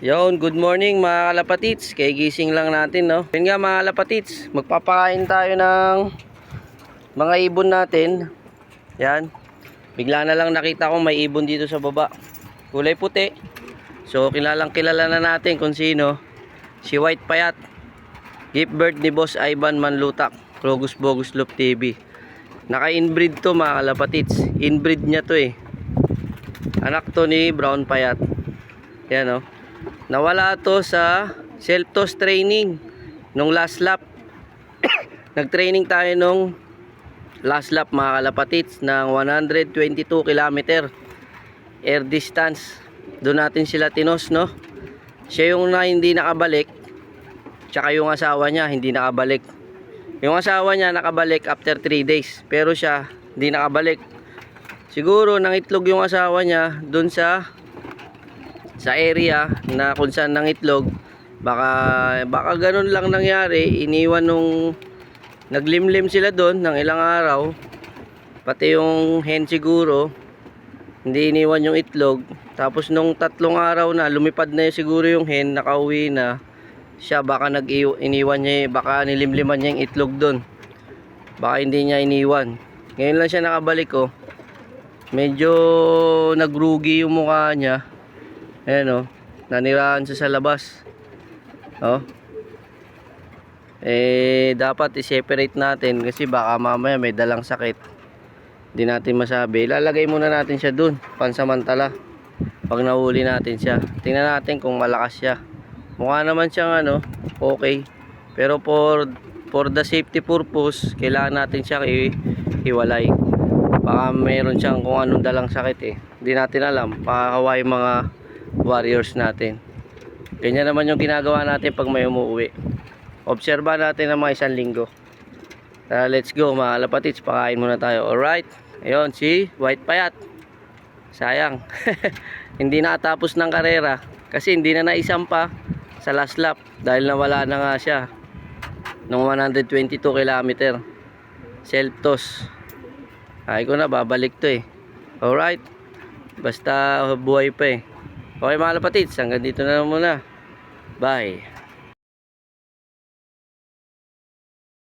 Yon, good morning mga kalapatits. Kaya gising lang natin, no. Yun nga mga kalapatits, magpapakain tayo ng mga ibon natin. Yan. Bigla na lang nakita ko may ibon dito sa baba. Kulay puti. So kilalang kilala na natin kung sino. Si White Payat. Gift bird ni Boss Ivan Manlutak. Rogus Bogus Loop TV. Naka-inbreed to mga kalapatits. Inbreed niya to eh. Anak to ni Brown Payat. Yan, no. Nawala to sa self-toss training nung last lap. Nag-training tayo nung last lap mga kalapatits ng 122 km air distance. Doon natin sila tinos, no. Siya yung hindi nakabalik, tsaka yung asawa niya hindi nakabalik. Yung asawa niya nakabalik after 3 days, pero siya hindi nakabalik. Siguro nangitlog yung asawa niya doon sa area na kung saan nangitlog. Baka ganun lang nangyari. Iniwan nung naglimlim sila doon ng ilang araw, pati yung hen siguro hindi iniwan yung itlog. Tapos nung 3 araw na lumipad na siguro yung hen, nakauwi na siya, baka iniwan niya, baka nilimliman niya yung itlog doon, baka hindi niya iniwan. Ngayon lang siya nakabalik, oh. Medyo nagrugi yung mukha niya. Ayan, oh, nanirahan siya sa labas. Oh. Dapat i-separate natin kasi baka mamaya may dalang sakit. Hindi natin masabi. Ilalagay muna natin siya dun, pansamantala. Pag nahuli natin siya, tingnan natin kung malakas siya. Mukha naman siyang okay. Pero for the safety purpose, kailangan natin siya iwalay. Baka meron siyang kung anong dalang sakit eh. Hindi natin alam. Pakakaway mga warriors natin. Ganyan naman yung ginagawa natin pag may umuwi. Obserba natin ng mga 1 linggo. Let's go mga kalapatits, pakain muna tayo. Alright. Ayun si White Payat. Sayang. Hindi nakatapos ng karera kasi hindi na naisampa sa last lap dahil nawala na nga siya ng 122 km self toss. Ay ko na, babalik to eh. Alright. Basta buhay pa eh. Okay mga kalapatids, hanggang dito na lang muna. Bye.